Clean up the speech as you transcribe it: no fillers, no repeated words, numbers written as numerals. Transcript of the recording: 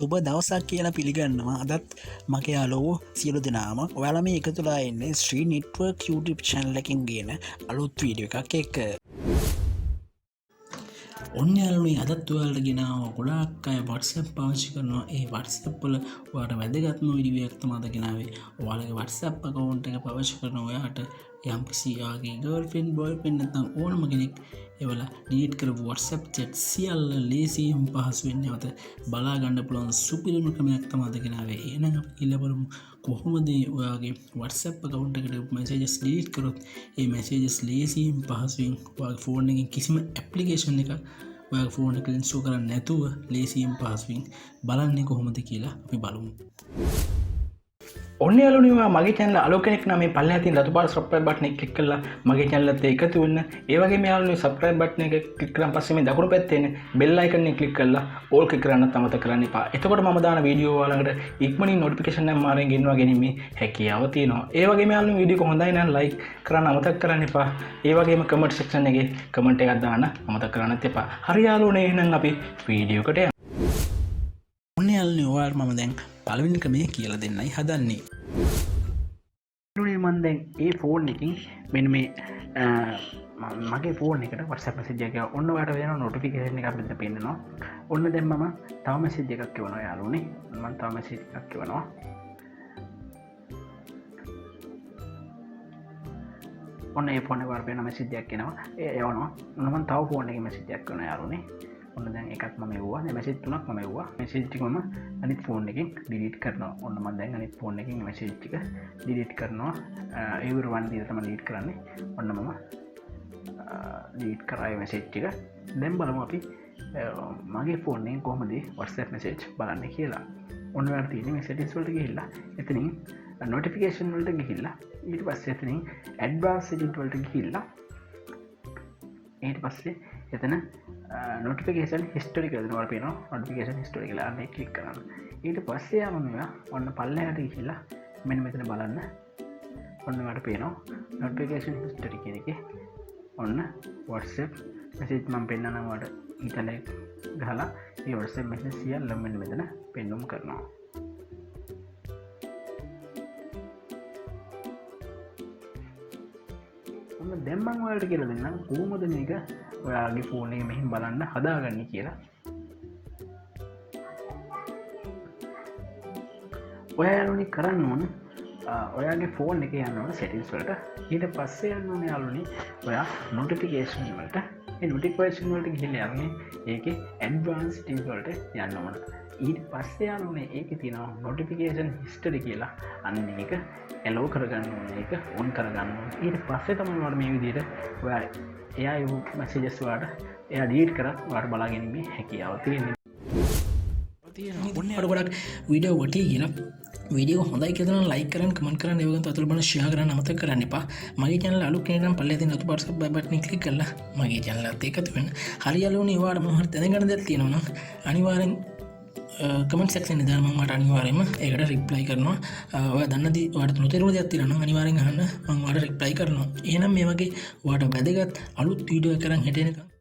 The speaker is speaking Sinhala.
සුබ දවසක් කියලා පිළිගන්නවා අදත් මගේ යාලෝ සියලු දෙනාම ඔයාලා මේ එකතුලා එන්නේ ශ්‍රී නෙට්වර්ක් YouTube channel එකකින් ගෙන අලුත් වීඩියෝ එකක් එක්ක. ඔන්න යාළුවනේ අදත් ඔයාලට ගෙනාව ගොඩාක් අය WhatsApp පාවිච්චි කරනවා. ඒ WhatsApp වල ඔයාලට වැදගත්ම වීඩියෝ එකක් තමයි අද ගෙනාවේ. ඔයාලගේ WhatsApp account එක පාවිච්චි කරන ඔයාට යම්කිසි යාගේ girlfriend boyfriend නැත්නම් ඕනම කෙනෙක් ඒවලා ඩීලීට් කරපු WhatsApp chat සියල්ල ලේසියෙන් පහසුවෙන් නැවත බලා ගන්න පුළුවන් සුපිරිම ක්‍රමයක් තමයි අද ගෙනාවේ. එහෙනම් අපි කියලා බලමු කොහොමද ඔයාගේ WhatsApp account එකට messages delete කරොත් ඒ messages ලේසියෙන් පහසුවෙන් ඔයාගේ phone එකකින් කිසිම application එකක් ඔයාගේ phone එකෙන් install කරන්නේ නැතුව ලේසියෙන් පහසුවෙන් බලන්නේ කොහොමද කියලා අපි බලමු. ඔන්න යාළුවනේ මගේ channel අලුත් කෙනෙක් නම් මේ පල්ලෙහා තියෙන රතු පාට subscribe button එක click කරලා මගේ channel එකට එකතු වෙන්න. ඒ වගේම යාළුවනේ subscribe button එක click කරන් පස්සේ මේ දකුණු පැත්තේ එන bell icon එක click කරලා all click කරන්න අමතක කරන්න එපා. එතකොට මම දාන වීඩියෝ ඔයාලකට ඉක්මනින් notification එක මාරෙන් ගෙන්වා ගැනීමේ හැකියාව තියෙනවා. ඒ වගේම යාළුවනේ වීඩියෝ එක හොඳයි නම් like කරන්න අමතක කරන්න එපා. ඒ වගේම comment section එකේ comment එකක් දාන්න අමතක කරන්නත් එපා. හරි යාළුවනේ එහෙනම් අපි වීඩියෝ එකට යමු. ඔන්න යාළුවනේ ඔයාලට මම දැන් පළවෙනි ක්‍රමය කියලා දෙන්නයි හදන්නේ. මම දැන් ඒ ෆෝන් එකකින් මෙන්න මේ මගේ ෆෝන් එකට WhatsApp message එකක් ඔන්න ඔයාලට වෙන notification එකක් මෙතන පෙන්නනවා. ඔන්න දැන් මම තව message එකක් කියවනවා යාළුවනේ. මම තව message එකක් කියවනවා. ඔන්න ඒ ෆෝන් එක වල වෙන message එකක් එනවා. ඒ යවනවා. ඔන්න මම තව ෆෝන් එකේ message එකක් කරනවා යාළුවනේ. ඔන්න දැන් එකක් මම එවුවා. මේ message තුනක් මම එවුවා. message ටික මම අනිත් ෆෝන් එකෙන් delete කරනවා. ඔන්න මම දැන් අනිත් ෆෝන් එකෙන් message ටික delete කරනවා. everyone දිහා තමයි delete කරන්නේ. ඔන්න මම delete කරා මේ message ටික. දැන් බලමු අපි මගේ ෆෝන් එකෙන් කොහොමද WhatsApp message බලන්නේ කියලා. ඔන්න ඔයාලට තියෙන messages වලට ගිහිල්ලා එතනින් notification වලට ගිහිල්ලා ඊට පස්සේ එතනින් advanced settings වලට ගිහිල්ලා ඊට පස්සේ එතන notification history කියලා දෙනවා පේනවා. notification history කියලා අන්න ක්ලික් කරන්න. ඊට පස්සේ යනවා ඔන්න පල්ලෙහාට ගිහිල්ලා මෙන්න මෙතන බලන්න. ඔන්න ඔයාලට පේනවා notification history කියන එකේ ඔන්න WhatsApp message මම පෙන්නනවා ඔයාලට ඊටලේ ගහලා ඒ WhatsApp message සියල්ල මෙන්න මෙතන පෙන්වුම් කරනවා. දැන් මම ඔයාලට කියලා දෙන්නම් කොහොමද මේක ඔයාගේ ෆෝන් එකේ මෙහෙම බලන්න හදාගන්නේ කියලා. ඔයාලුනේ කරන්න ඕන ඔයාගේ ෆෝන් එකේ යන්න ඕන settings වලට. ඊට පස්සේ යන්න ඕනේ යාළුවනේ ඔයා notification වලට. ඒ notification වලට ගිහිල්ලා යන්නේ ඒකේ advanced settings වලට යන්න ඕන. ඊට පස්සේ යාළුවනේ ඒකේ තියෙනවා notification history කියලා. අන්න ඒක allow කරගන්න ඕනේ. ඒක on කරගන්න ඕනේ. ඊට පස්සේ තමයි ඔයාලා මේ විදිහට ඔයා එයා යු messages වලට එයා delete කරත් ඔයාලට බලා ගැනීමේ හැකියාව තියෙනවා. ඔන්න ගොඩක් වීඩියෝ වටේ කියලා වීඩියෝ හොඳයි කියලා නම් like කරන්න කමෙන්ට් කරන්න ඒ වගේම අතුල බලන්න share කරන්න අමතක කරන්න එපා. මගේ channel අලුත් කෙනෙක් නම් පල්ලෙහා තියෙන රතු පාට subscribe button එක click කරලා මගේ channel එකත් එකතු වෙන්න. හරියලුනේ ඔයාලට මොනවා හරි දැනගන්න දෙයක් තියෙනවා නම් අනිවාර්යෙන් කමෙන්ට් සෙක්ෂන් එකේ දාන්න මම අනිවාර්යයෙන්ම ඒකට රිප්ලයි කරනවා. ඔයා දන්නදී ඔයාලට නොතේරුණ දෙයක් තියෙනවා නම් අනිවාර්යෙන් අහන්න මම ඔයාලට රිප්ලයි කරනවා. එහෙනම් මේ වගේ ඔයාලට වැදගත් අලුත් වීඩියෝ එකක් කරන් හිටිනකම්